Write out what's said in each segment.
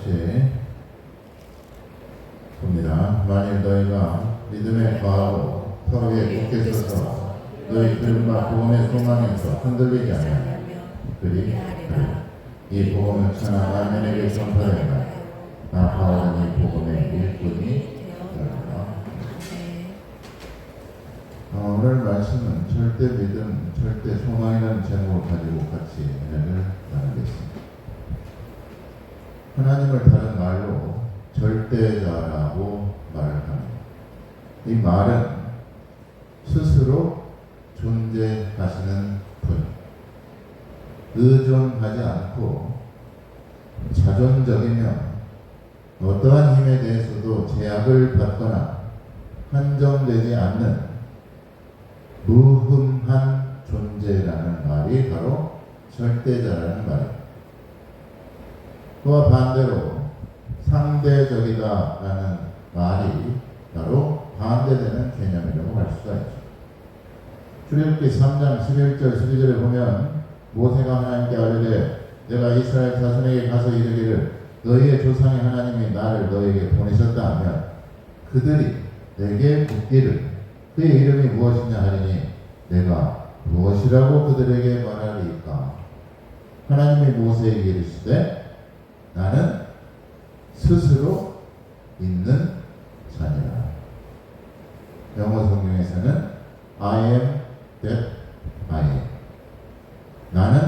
같이 봅니다. 만일 너희가 믿음에 거하고 서로 위에 굳게 서서 너희 들과 복음의 소망에서 흔들리지 않으면 그리 이 복음을 천하 만민에게 전파되라. 나 바울은 이 복음의 일꾼이 되었다. 오늘 말씀은 절대 믿음, 절대 소망이라는 제목을 가지고 같이 은혜를 나누겠습니다. 하나님을 다른 말로 절대자라고 말을 합니다. 이 말은 스스로 존재하시는 분, 의존하지 않고 자존적이며 어떠한 힘에 대해서도 제약을 받거나 한정되지 않는 무흠한 존재라는 말이 바로 절대자라는 말입니다. 그와 반대로 상대적이다라는 말이 바로 반대되는 개념이라고 할 수가 있죠. 출애굽기 3장 11절 12절에 보면 모세가 하나님께 아뢰되 내가 이스라엘 자손에게 가서 이르기를 너희의 조상의 하나님이 나를 너희에게 보내셨다 하면 그들이 내게 묻기를 그의 이름이 무엇이냐 하리니 내가 무엇이라고 그들에게 말하리이까. 하나님이 모세에게 이르시되 나는 스스로 있는 자니라. 영어 성경에서는 I am that I am. 나는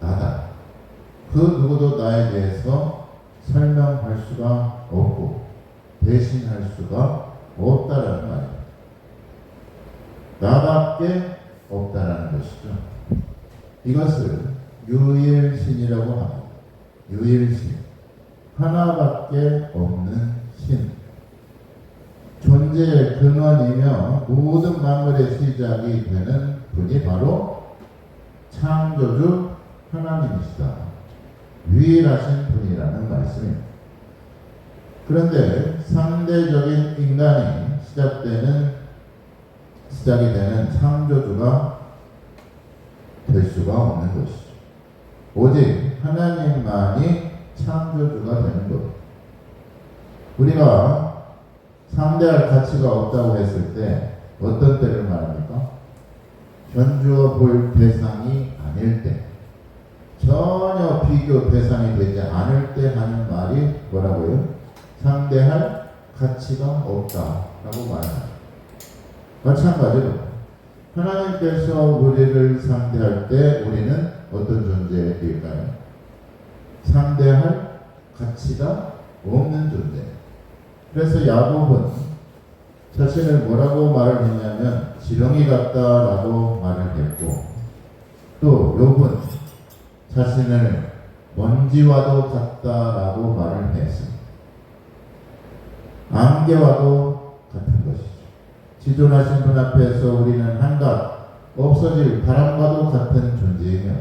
나다. 그 누구도 나에 대해서 설명할 수가 없고 대신할 수가 없다라는 말입니다. 나밖에 없다라는 것이죠. 이것을 유일신이라고 합니다. 유일신. 하나밖에 없는 신. 존재의 근원이며 모든 만물의 시작이 되는 분이 바로 창조주 하나님이시다. 유일하신 분이라는 말씀입니다. 그런데 상대적인 인간이 시작이 되는 창조주가 될 수가 없는 것이죠. 오직 하나님만이 창조주가 되는 것. 우리가 상대할 가치가 없다고 했을 때 어떤 때를 말합니까? 견주어 볼 대상이 아닐 때, 전혀 비교 대상이 되지 않을 때 하는 말이 뭐라고요? 상대할 가치가 없다라고 말합니다. 마찬가지로 하나님께서 우리를 상대할 때 우리는 어떤 존재일까요? 상대할 가치가 없는 존재. 그래서 야곱은 자신을 뭐라고 말을 했냐면 지렁이 같다라고 말을 했고, 또 욥은 자신을 먼지와도 같다라고 말을 했습니다. 안개와도 같은 것이죠. 지존하신 분 앞에서 우리는 한갓 없어질 바람과도 같은 존재이며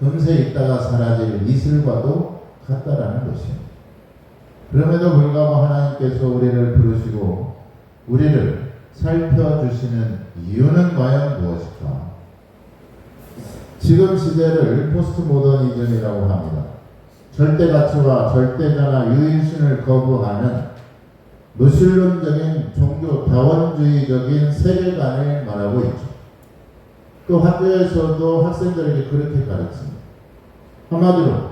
금세 있다가 사라질 이슬과도 같다라는 것입니다. 그럼에도 불구하고 하나님께서 우리를 부르시고 우리를 살펴주시는 이유는 과연 무엇일까? 지금 시대를 포스트 모더니즘이라고 합니다. 절대 가치와 절대자나 유일신을 거부하는 무신론적인 종교 다원주의적인 세계관을 말하고 있죠. 또 학교에서도 학생들에게 그렇게 가르칩니다. 한마디로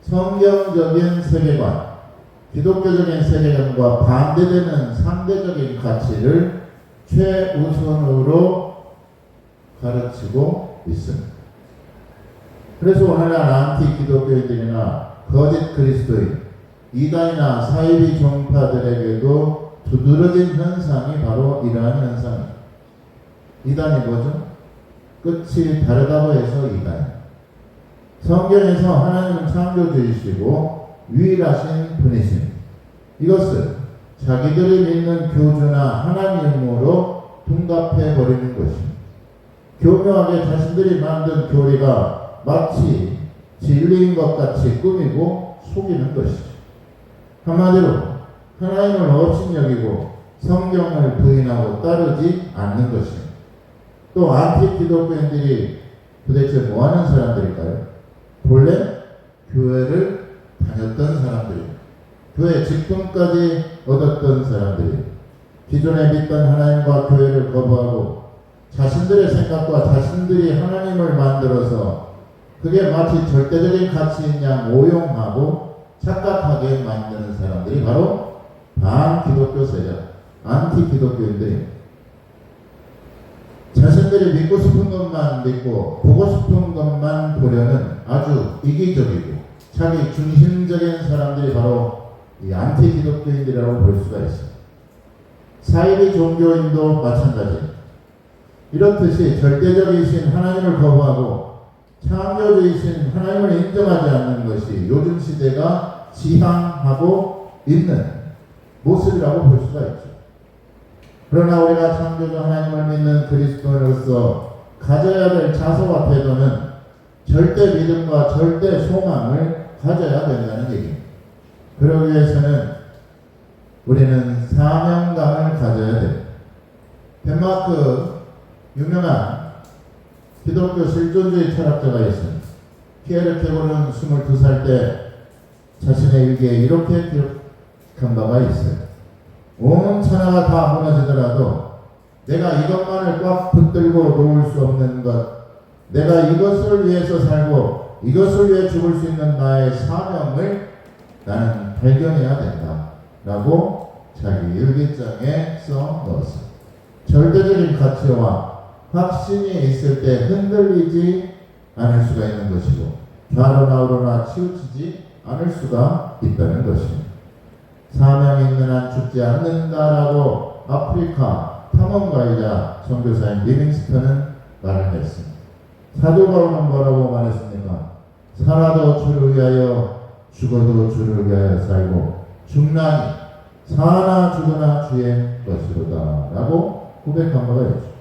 성경적인 세계관, 기독교적인 세계관과 반대되는 상대적인 가치를 최우선으로 가르치고 있습니다. 그래서 오늘날 안티 기독교인들이나 거짓 그리스도인, 이단이나 사이비 종파들에게도 두드러진 현상이 바로 이러한 현상입니다. 이단이 뭐죠? 끝이 다르다고 해서 이단. 성경에서 하나님은 창조주이시고 유일하신 분이십니다. 이것을 자기들이 믿는 교주나 하나님으로 둔갑해버리는 것입니다. 교묘하게 자신들이 만든 교리가 마치 진리인 것 같이 꾸미고 속이는 것이죠. 한마디로 하나님을 업신여기고 성경을 부인하고 따르지 않는 것입니다. 또 안티 기독교인들이 도대체 뭐하는 사람들일까요? 본래 교회를 다녔던 교회 직분까지 얻었던 사람들이 기존에 믿던 하나님과 교회를 거부하고 자신들의 생각과 자신들이 하나님을 만들어서 그게 마치 절대적인 가치인 양 오용하고 착각하게 만드는 사람들이 바로 반기독교 세력, 안티기독교인들입니다. 자신들이 믿고 싶은 것만 믿고 보고 싶은 것만 보려는 아주 이기적이고 자기 중심적인 사람들이 바로 이 안티기독교인들이라고 볼 수가 있습니다. 사이비 종교인도 마찬가지입니다. 이렇듯이 절대적이신 하나님을 거부하고 창조주이신 하나님을 인정하지 않는 것이 요즘 시대가 지향하고 있는 모습이라고 볼 수가 있죠. 그러나 우리가 창조주 하나님을 믿는 그리스도인으로서 가져야 될 자세와 태도는 절대 믿음과 절대 소망을 가져야 된다는 얘기입니다. 그러기 위해서는 우리는 사명감을 가져야 됩니다. 덴마크 유명한 기독교 실존주의 철학자가 있습니다. 피에르 케고는 22살 때 자신의 일기에 이렇게 기록한 바가 있어요. 온 천하가 다 무너지더라도 내가 이것만을 꽉 붙들고 놓을 수 없는 것, 내가 이것을 위해서 살고 이것을 위해 죽을 수 있는 나의 사명을 나는 발견해야 된다 라고 자기 일기장에 써 넣었습니다. 절대적인 가치와 확신이 있을 때 흔들리지 않을 수가 있는 것이고 좌로나 우로나 치우치지 않을 수가 있다는 것입니다. 사명이 있는 한 죽지 않는다라고 아프리카 탐험가이자 선교사인 리빙스턴은 말을 했습니다. 사도 바울은 뭐라고 말했습니까? 살아도 주를 위하여 죽어도 주를 위하여 살고 죽나니 사나 죽으나 주의 것이로다 라고 고백한 바가 있죠.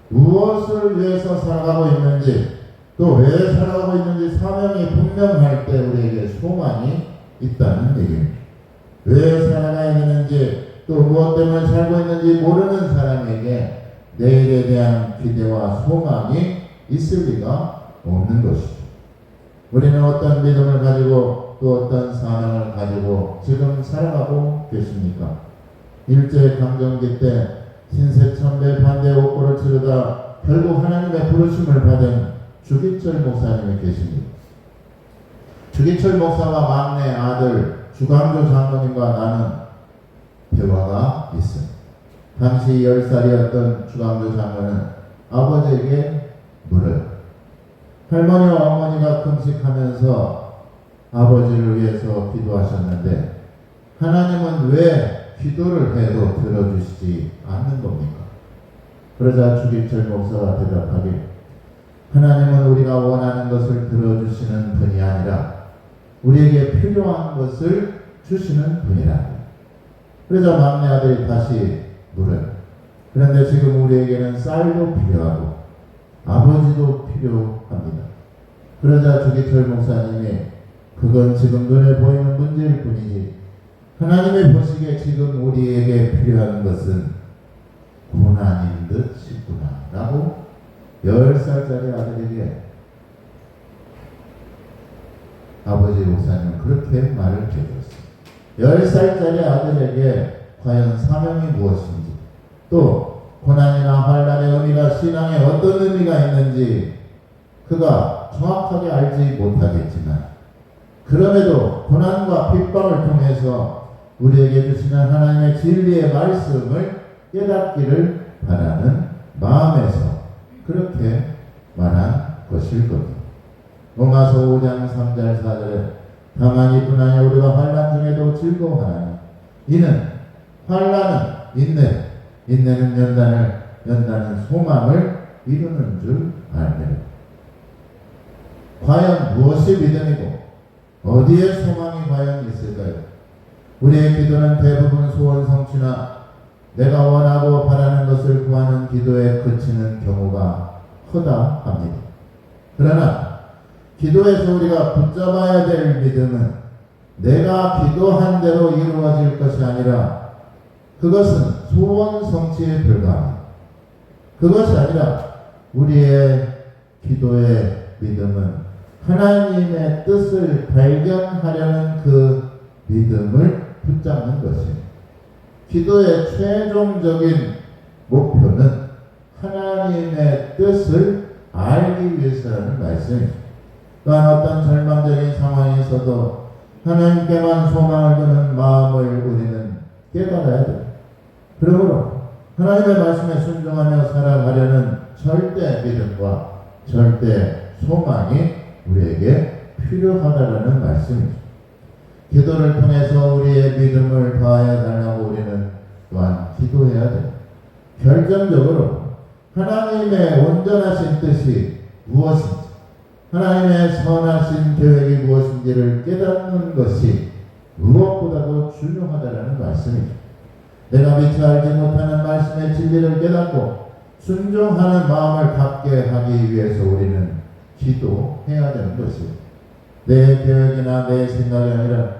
무엇을 위해서 살아가고 있는지 또 왜 살아가고 있는지 사명이 분명할 때 우리에게 소망이 있다는 얘기입니다. 왜 살아가야 되는지 또 무엇 때문에 살고 있는지 모르는 사람에게 내일에 대한 기대와 소망이 있을 리가 없는 것이죠. 우리는 어떤 믿음을 가지고 또 어떤 사명을 가지고 지금 살아가고 계십니까? 일제강점기 때 신세천배 반대 옥고를 치르다 결국 하나님의 부르심을 받은 주기철 목사님이 계십니다. 주기철 목사와 막내 아들 주광조 장로님과 나는 대화가 있습니다. 당시 10살이었던 주광조 장로는 아버지에게 물어요. 할머니와 어머니가 금식하면서 아버지를 위해서 기도하셨는데 하나님은 왜 기도를 해도 들어주시지 않는 겁니까? 그러자 주기철 목사가 대답하길 하나님은 우리가 원하는 것을 들어주시는 분이 아니라 우리에게 필요한 것을 주시는 분이라. 그러자 막내 아들이 다시 물어요. 그런데 지금 우리에게는 쌀도 필요하고 아버지도 필요합니다. 그러자 주기철 목사님이 그건 지금 눈에 보이는 문제일 뿐이지 하나님의 보시기에 지금 우리에게 필요한 것은 고난인 듯 싶구나 라고 10살짜리 아들에게 아버지 목사님은 그렇게 말을 해주었습니다. 10살짜리 아들에게 과연 사명이 무엇인지 또 고난이나 환난의 의미가 신앙에 어떤 의미가 있는지 그가 정확하게 알지 못하겠지만 그럼에도 고난과 핍박을 통해서 우리에게 주시는 하나님의 진리의 말씀을 깨닫기를 바라는 마음에서 그렇게 말한 것일 겁니다. 로마서 5장 3절 4절에 다만 이뿐 아니라 우리가 환난 중에도 즐거워하나니 이는 환난은 인내 인내는 연단은 소망을 이루는 줄 알매라. 과연 무엇이 믿음이고 어디에 소망이 과연 있을까요? 우리의 기도는 대부분 소원 성취나 내가 원하고 바라는 것을 구하는 기도에 그치는 경우가 허다합니다. 그러나 기도에서 우리가 붙잡아야 될 믿음은 내가 기도한 대로 이루어질 것이 아니라 그것은 소원 성취에 불과합니다. 그것이 아니라 우리의 기도의 믿음은 하나님의 뜻을 발견하려는 그 믿음을 붙잡는 것입니다. 기도의 최종적인 목표는 하나님의 뜻을 알기 위해서라는 말씀입니다. 또한 어떤 절망적인 상황에서도 하나님께만 소망을 두는 마음을 우리는 깨달아야 됩니다. 그러므로 하나님의 말씀에 순종하며 살아가려는 절대 믿음과 절대 소망이 우리에게 필요하다라는 말씀입니다. 기도를 통해서 우리의 믿음을 더하여 달라고 우리는 또한 기도해야 됩니다. 결정적으로 하나님의 온전하신 뜻이 무엇인지, 하나님의 선하신 계획이 무엇인지를 깨닫는 것이 무엇보다도 중요하다는 말씀입니다. 내가 미처 알지 못하는 말씀의 진리를 깨닫고 순종하는 마음을 갖게 하기 위해서 우리는 기도해야 되는 것입니다. 내 계획이나 내 생각이 아니라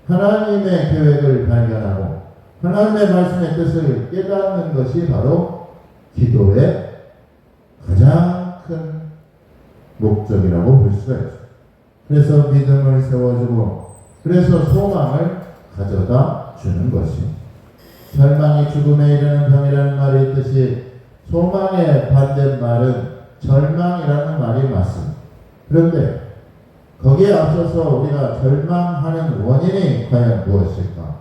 하나님의 계획을 발견하고 하나님의 말씀의 뜻을 깨닫는 것이 바로 기도의 가장 큰 목적이라고 볼 수가 있습니다. 그래서 믿음을 세워주고 그래서 소망을 가져다 주는 것입니다. 절망이 죽음에 이르는 병이라는 말이 있듯이 소망의 반대말은 절망이라는 말이 맞습니다. 그런데 거기에 앞서서 우리가 절망하는 원인이 과연 무엇일까?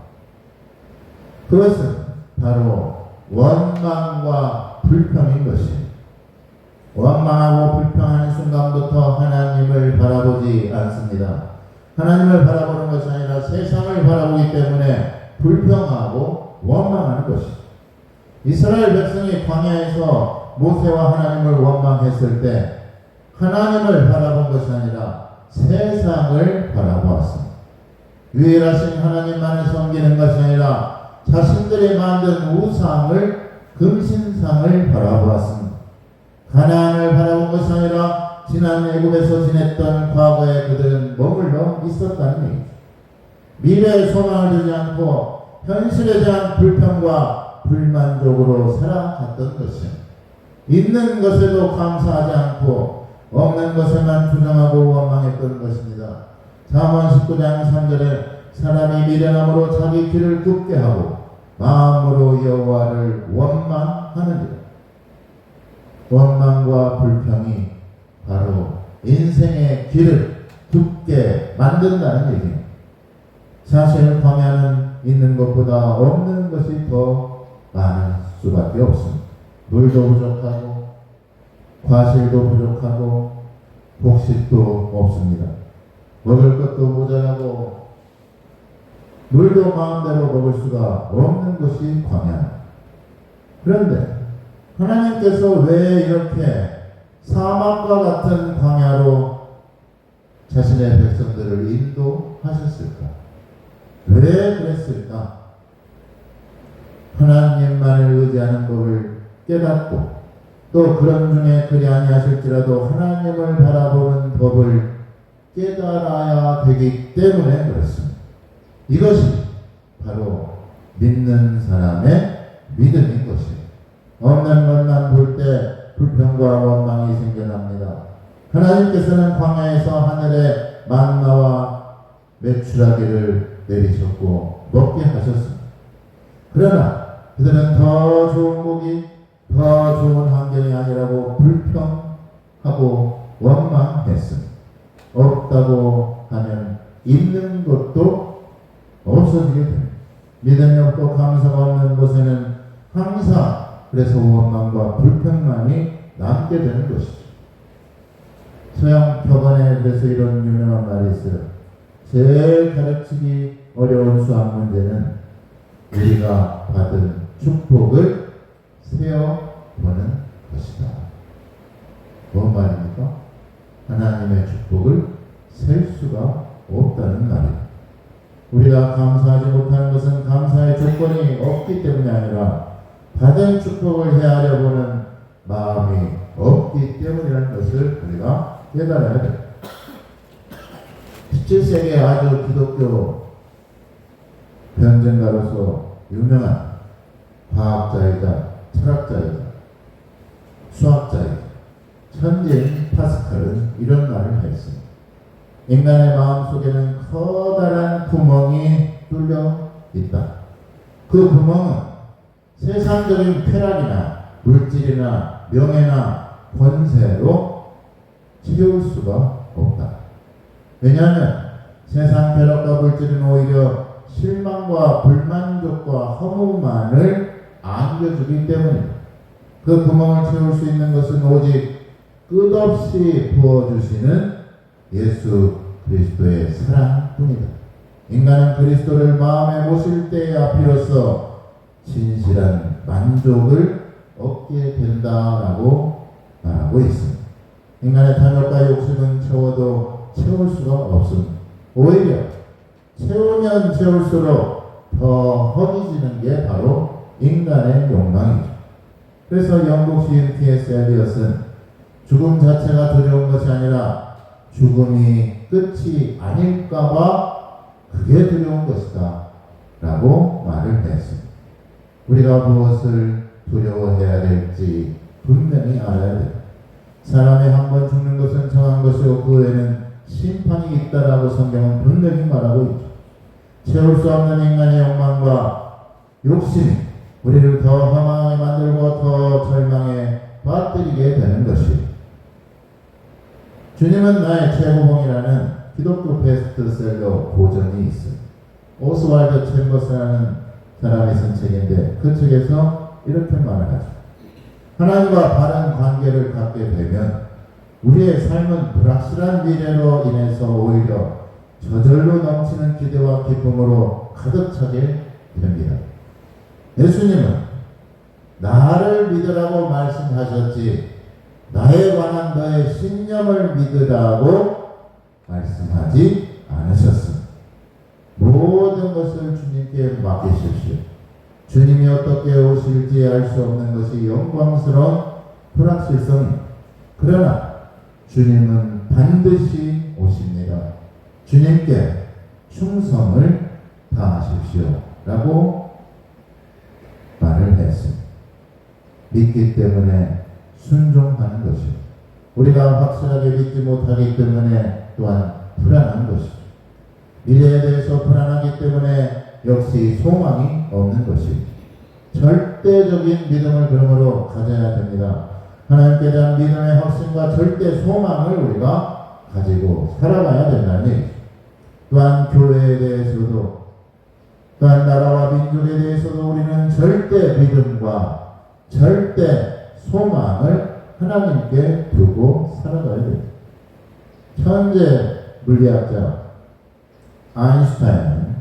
그것은 바로 원망과 불평인 것입니다. 원망하고 불평하는 순간부터 하나님을 바라보지 않습니다. 하나님을 바라보는 것이 아니라 세상을 바라보기 때문에 불평하고 원망하는 것입니다. 이스라엘 백성이 광야에서 모세와 하나님을 원망했을 때 하나님을 바라본 것이 아니라 세상을 바라보았습니다. 유일하신 하나님만을 섬기는 것이 아니라 자신들이 만든 우상을, 금신상을 바라보았습니다. 가나안을 바라본 것이 아니라 지난 애굽에서 지냈던 과거에 그들은 머물러 있었다는 얘기죠. 미래에 소망을 두지 않고 현실에 대한 불평과 불만족으로 살아갔던 것입니다. 있는 것에도 감사하지 않고 없는 것에만 부정하고 원망했던 것입니다. 잠언 19장 3절에 사람이 미련함으로 자기 길을 굽게 하고 마음으로 여호와를 원망하느니라. 원망과 불평이 바로 인생의 길을 굽게 만든다는 얘기입니다. 사실 광야는 있는 것보다 없는 것이 더 많을 수밖에 없습니다. 물도 부족하고 과실도 부족하고 곡식도 없습니다. 먹을 것도 모자라고 물도 마음대로 먹을 수가 없는 것이 광야. 그런데 하나님께서 왜 이렇게 사막과 같은 광야로 자신의 백성들을 인도하셨을까? 왜 그랬을까? 하나님만을 의지하는 법을 깨닫고 또 그런 중에 그리 아니하실지라도 하나님을 바라보는 법을 깨달아야 되기 때문에 그렇습니다. 이것이 바로 믿는 사람의 믿음인 것입니다. 없는 것만 볼 때 불평과 원망이 생겨납니다. 하나님께서는 광야에서 하늘에 만나와 메추라기를 내리셨고 먹게 하셨습니다. 그러나 그들은 더 좋은 고기, 더 좋은 환경이 아니라고 불평하고 원망했습니다. 없다고 하면 있는 것도 없어지게 됩니다. 믿음이 없고 감사가 없는 곳에는 항상 그래서 원망과 불평만이 남게 되는 것이죠. 서양 벽안에 그래서 이런 유명한 말이 있어요. 제일 가르치기 어려운 수학 문제는 우리가 받은 축복을 세어보는 것이다. 뭔 말입니까? 하나님의 축복을 셀 수가 없다는 말입니다. 우리가 감사하지 못하는 것은 감사의 조건이 없기 때문이 아니라 받은 축복을 헤아려 보는 마음이 없기 때문이라는 것을 우리가 깨달아야 됩니다. 17세기에 아주 기독교 변증가로서 유명한 과학자이자 철학자이자 수학자이자 천재인 파스칼은 이런 말을 했습니다. 인간의 마음속에는 커다란 구멍이 뚫려 있다. 그 구멍은 세상적인 쾌락이나 물질이나 명예나 권세로 채울 수가 없다. 왜냐하면 세상 쾌락과 물질은 오히려 실망과 불만족과 허무만을 안겨주기 때문이다. 그 구멍을 채울 수 있는 것은 오직 끝없이 부어주시는 예수 그리스도의 사랑뿐이다. 인간은 그리스도를 마음에 모실 때야 비로소 진실한 만족을 얻게 된다라고 말하고 있습니다. 인간의 탐욕과 욕심은 채워도 채울 수가 없습니다. 오히려 채우면 채울수록 더 허기지는 게 바로 인간의 욕망이죠. 그래서 영국 시인 T.S. 엘리엇은 죽음 자체가 두려운 것이 아니라 죽음이 끝이 아닐까봐 그게 두려운 것이다 라고 말을 했습니다. 우리가 무엇을 두려워해야 될지 분명히 알아야 됩니다. 사람이 한 번 죽는 것은 정한 것이고 그 후에는 심판이 있다라고 성경은 분명히 말하고 있죠. 채울 수 없는 인간의 욕망과 욕심이 우리를 더 허망하게 만들고 더 절망에 빠뜨리게 되는 것입니다. 주님은 나의 최고봉이라는 기독교 베스트셀러 고전이 있습니다. 오스왈드 챔버스라는 사람이 쓴 책인데 그 책에서 이렇게 말을 하죠. 하나님과 바른 관계를 갖게 되면 우리의 삶은 불확실한 미래로 인해서 오히려 저절로 넘치는 기대와 기쁨으로 가득 차게 됩니다. 예수님은 나를 믿으라고 말씀하셨지 나에 관한 너의 신념을 믿으라고 말씀하지 않으셨습니다. 모든 것을 주님께 맡기십시오. 주님이 어떻게 오실지 알 수 없는 것이 영광스러운 불확실성입니다. 그러나 주님은 반드시 오십니다. 주님께 충성을 다하십시오 라고 말을 했습니다. 믿기 때문에 순종하는 것입니다. 우리가 확실하게 믿지 못하기 때문에 또한 불안한 것이죠. 미래에 대해서 불안하기 때문에 역시 소망이 없는 것입니다. 절대적인 믿음을 그러므로 가져야 됩니다. 하나님께 대한 믿음의 확신과 절대 소망을 우리가 가지고 살아가야 된다는 얘기죠. 또한 교회에 대해서도 또한 나라와 민족에 대해서도 우리는 절대 믿음과 절대 소망을 하나님께 두고 살아가야 됩니다. 현재 물리학자 아인슈타인은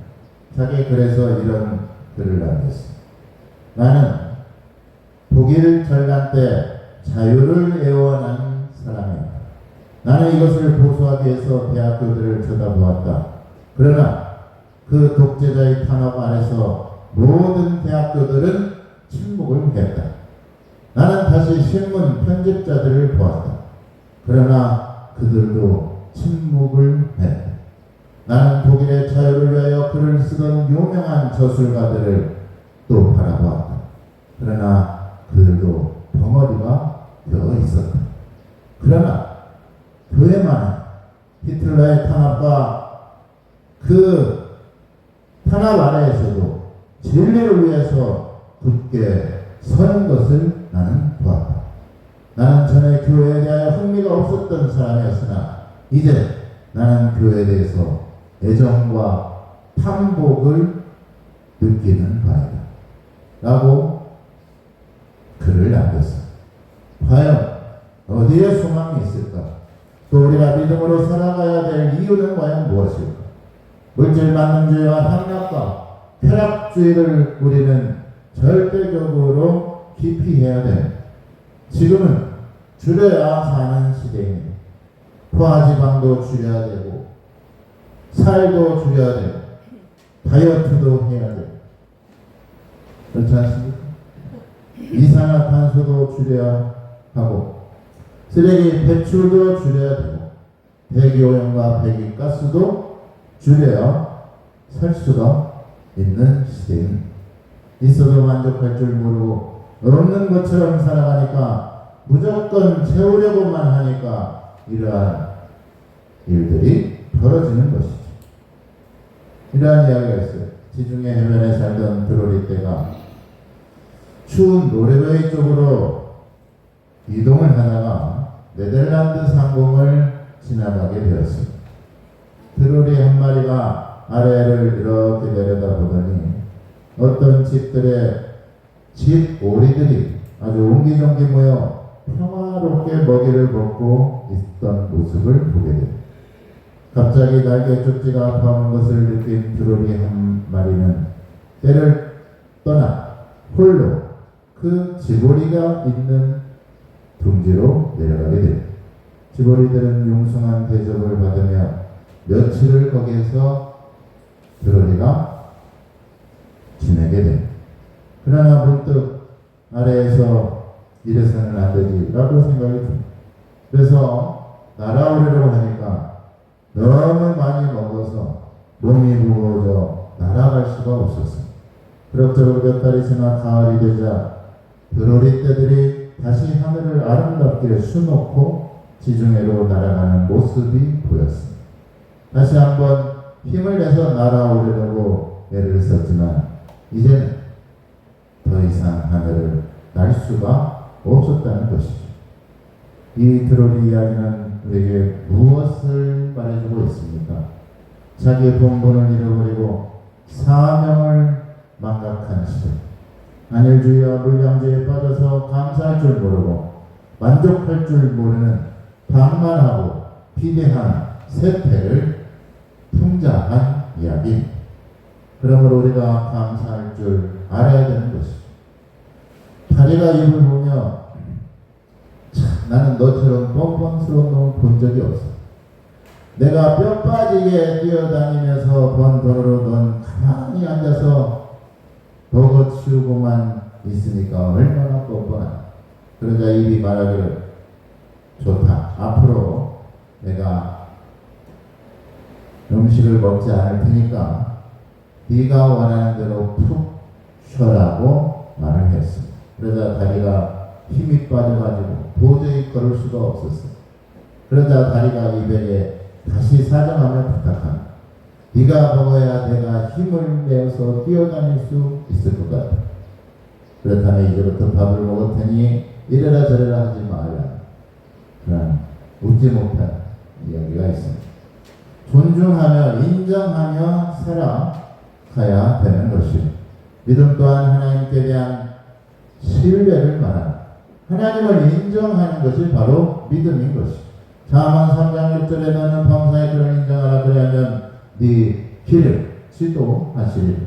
자기 글에서 이런 글을 남겼습니다. 나는 독일 전란 때 자유를 애원한 사람이다. 나는 이것을 보수하기 위해서 대학교들을 쳐다보았다. 그러나 그 독재자의 탄압 아래서 모든 대학교들은 침묵을 했다. 나는 다시 신문 편집자들을 보았다. 그러나 그들도 침묵을 했다. 나는 독일의 자유를 위하여 글을 쓰던 유명한 저술가들을 또 바라보았다. 그러나 그들도 벙어리가 되어 있었다. 그러나 교회만은 히틀러의 탄압과 그 탄압 아래에서도 진리를 위해서 굳게 서는 것을 나는 보았다. 나는 전에 교회에 대하여 흥미가 없었던 사람이었으나 이제 나는 교회에 대해서 애정과 탐복을 느끼는 바이다 라고 글을 남겼습니다. 과연 어디에 소망이 있을까? 또 우리가 믿음으로 살아가야 될 이유는 과연 무엇일까? 물질 만능주의와 향락과 쾌락주의를 우리는 절대적으로 기피해야 됩니다. 지금은 줄여야 사는 시대입니다. 포화지방도 줄여야 되고 살도 줄여야 되고 다이어트도 해야 되고 그렇지 않습니까? 이산화탄소도 줄여야 하고 쓰레기 배출도 줄여야 되고 대기오염과 배기가스도 줄여야 살 수가 있는 시대입니다. 있어도 만족할 줄 모르고 없는 것처럼 살아가니까 무조건 채우려고만 하니까 이러한 일들이 벌어지는 것이죠. 이러한 이야기가 있어요. 지중해 해변에 살던 드로리 떼가 추운 노르웨이 쪽으로 이동을 하다가 네덜란드 상공을 지나가게 되었습니다. 드로리 한 마리가 아래를 이렇게 내려다보더니 어떤 집들의 집 오리들이 아주 옹기종기 모여 평화롭게 먹이를 먹고 있던 모습을 보게 됩니다. 갑자기 날개 쪽지가 아파하는 것을 느낀 드로리 한 마리는 때를 떠나 홀로 그 지보리가 있는 둥지로 내려가게 됩니다. 지보리들은 융숭한 대접을 받으며 며칠을 거기에서 드로리가 지내게 됩니다. 그러나 문득 아래에서 이래서는 안 되지라고 생각이 듭니다. 그래서 날아오르려고 하니까 너무 많이 먹어서 몸이 무거워져 날아갈 수가 없었습니다. 그럭저럭 몇 달이 지나 가을이 되자 드로리 떼들이 다시 하늘을 아름답게 수놓고 지중해로 날아가는 모습이 보였습니다. 다시 한번 힘을 내서 날아오르려고 애를 썼지만 이제는 더 이상 하늘을 날 수가 없었다는 것이죠. 이 드로리 이야기는 우리에게 무엇을 말해주고 있습니까? 자기의 본분을 잃어버리고 사명을 망각한 시대, 안일주의와 물량주의에 빠져서 감사할 줄 모르고 만족할 줄 모르는 방만하고 비대한 세태를 풍자한 이야기입니다. 그러므로 우리가 감사할 줄 알아야 되는 것이죠. 다리가 입을 보며 나는 너처럼 뻔뻔스러운 놈을 본 적이 없어. 내가 뼈 빠지게 뛰어다니면서 번 돈으로 넌 가만히 앉아서 버거 치우고만 있으니까 얼마나 뻔뻔하냐. 그러자 입이 말하기를 좋다. 앞으로 내가 음식을 먹지 않을 테니까 네가 원하는 대로 푹 쉬라고 말을 했습니다. 그러자 다리가 힘이 빠져가지고 도저히 걸을 수가 없었어요. 그러자 다리가 이별에 다시 사정하며 부탁합니다. 네가 먹어야 내가 힘을 내어서 뛰어다닐 수 있을 것 같아. 그렇다면 이제부터 밥을 먹을 테니 이래라 저래라 하지 말라. 그런 웃지 못한 이야기가 있습니다. 존중하며 인정하며 살아가야 되는 것이고, 믿음 또한 하나님께 대한 신뢰를 말합니다. 하나님을 인정하는 것이 바로 믿음인 것이죠. 잠언 3장 6절에 너는 범사에 그를 인정하라. 그리하면 네 길을 지도하시리라.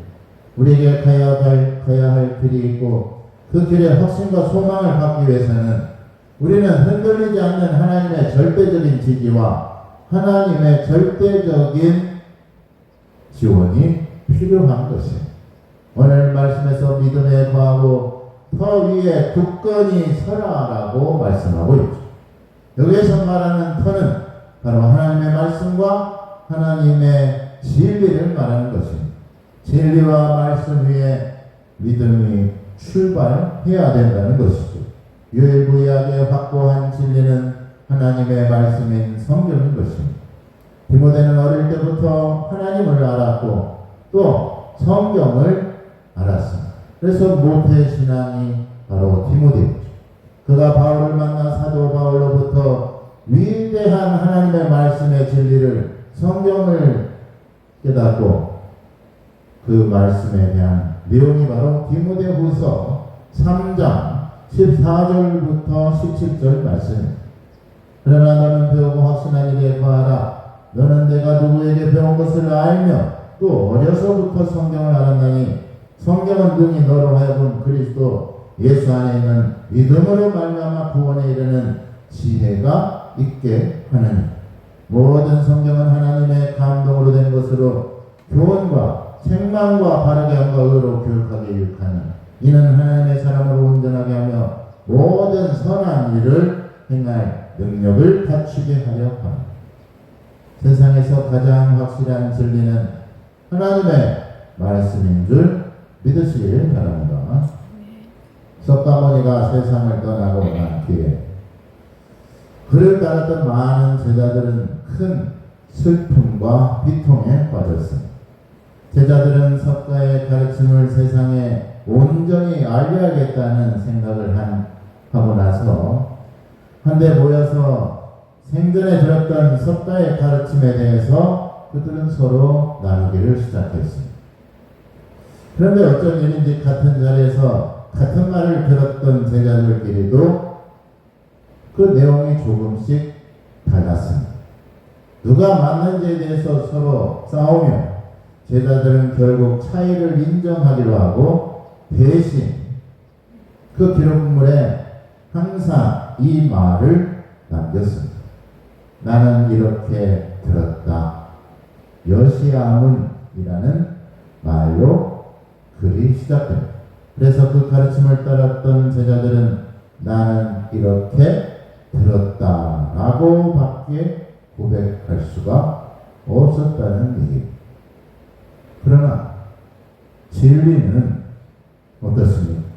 우리에게 가야 할 길이 있고 그 길에 확신과 소망을 갖기 위해서는 우리는 흔들리지 않는 하나님의 절대적인 지지와 하나님의 절대적인 지원이 필요한 것이에요. 오늘 말씀에서 믿음에 거하고 터 위에 굳건히 서라라고 말씀하고 있죠. 여기에서 말하는 터는 바로 하나님의 말씀과 하나님의 진리를 말하는 것입니다. 진리와 말씀 위에 믿음이 출발해야 된다는 것이죠. 유일무이하게 확고한 진리는 하나님의 말씀인 성경인 것입니다. 디모데는 어릴 때부터 하나님을 알았고 또 성경을 알았습니다. 그래서 모태신앙이 바로 디모데였죠. 그가 바울을 만나 사도 바울로부터 위대한 하나님의 말씀의 진리를 성경을 깨닫고 그 말씀에 대한 내용이 바로 디모데후서 3장 14절부터 17절 말씀입니다. 그러나 너는 배우고 확신한 일에 거하라. 너는 내가 누구에게 배운 것을 알며 또 어려서부터 성경을 알았나니 성경은 능히 너로 하여금 그리스도 예수 안에 있는 믿음으로 말미암아 구원에 이르는 지혜가 있게 하느니 모든 성경은 하나님의 감동으로 된 것으로 교훈과 책망과 바르게 함과 의로 교육하게 유익하는 이는 하나님의 사람으로 온전하게 하며 모든 선한 일을 행할 능력을 갖추게 하려 합니다. 세상에서 가장 확실한 진리는 하나님의 말씀인 줄 믿으시길 바랍니다. 석가모니가 세상을 떠나고 난 뒤에 그를 따랐던 많은 제자들은 큰 슬픔과 비통에 빠졌습니다. 제자들은 석가의 가르침을 세상에 온전히 알려야겠다는 생각을 하고 나서 한데 모여서 생전에 들었던 석가의 가르침에 대해서 그들은 서로 나누기를 시작했습니다. 그런데 어쩐 일인지 같은 자리에서 같은 말을 들었던 제자들끼리도 그 내용이 조금씩 달랐습니다. 누가 맞는지에 대해서 서로 싸우며 제자들은 결국 차이를 인정하기로 하고 대신 그 기록물에 항상 이 말을 남겼습니다. 나는 이렇게 들었다. 여시아문이라는 말로 글이 시작됩니다. 그래서 그 가르침을 따랐던 제자들은 나는 이렇게 들었다라고 밖에 고백할 수가 없었다는 얘기입니다. 그러나 진리는 어떻습니까?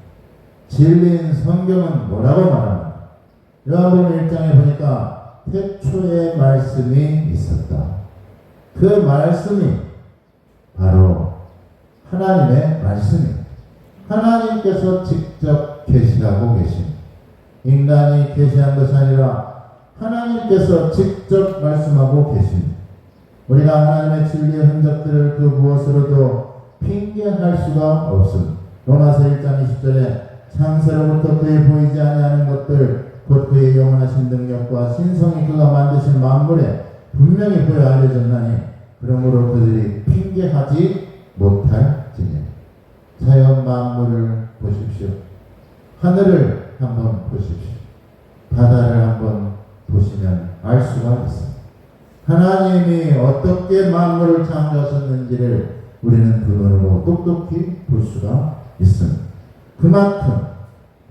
진리인 성경은 뭐라고 말합니까? 요한복음 1장에 보니까 태초에 말씀이 있었다. 그 말씀이 바로 하나님의 말씀입니다. 하나님께서 직접 계시하고 계십니다. 인간이 계시한 것이 아니라 하나님께서 직접 말씀하고 계십니다. 우리가 하나님의 진리의 흔적들을 그 무엇으로도 핑계할 수가 없습니다. 로마서 1장 20절에 창세로부터 그의 보이지 아니하는 것들 곧 그의 영원하신 능력과 신성이 그가 만드신 만물에 분명히 보여 알려졌나니 그러므로 그들이 핑계하지 못할지니. 자연 만물을 보십시오. 하늘을 한번 보십시오. 바다를 한번 보시면 알 수가 있습니다. 하나님이 어떻게 만물을 창조하셨는지를 우리는 두 눈으로 똑똑히 볼 수가 있습니다. 그만큼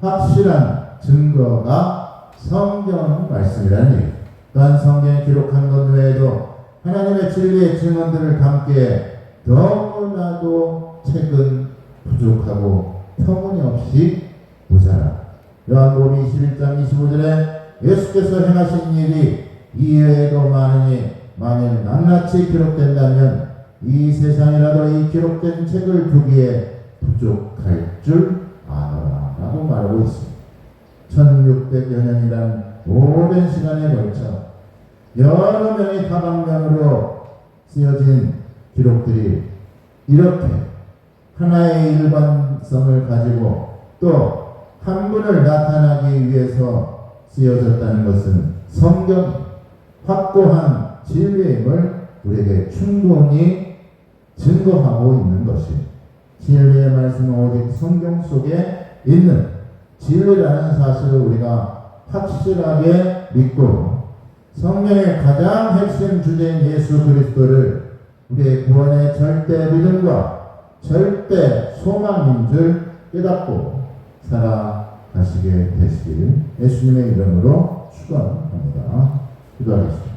확실한 증거가 성경 말씀이라는 얘기입니다. 또한 성경에 기록한 것 외에도 하나님의 진리의 증언들을 담기에 너무나도 책은 부족하고 터무니없이 모자라. 요한복음 21장 25절에 예수께서 행하신 일이 이외에도 많으니 만일 낱낱이 기록된다면 이 세상이라도 이 기록된 책을 두기에 부족할 줄 아노라 라고 말하고 있습니다. 1600여 년이란 오랜 시간에 걸쳐 여러 명의 다방면으로 쓰여진 기록들이 이렇게 하나의 일관성을 가지고 또 한 분을 나타나기 위해서 쓰여졌다는 것은 성경 확고한 진리임을 우리에게 충분히 증거하고 있는 것입니다. 진리의 말씀은 오직 성경 속에 있는 진리라는 사실을 우리가 확실하게 믿고 성경의 가장 핵심 주제인 예수 그리스도를 우리의 구원의 절대 믿음과 절대 소망인 줄 깨닫고 살아가시게 되시기를 예수님의 이름으로 축원합니다. 기도하겠습니다.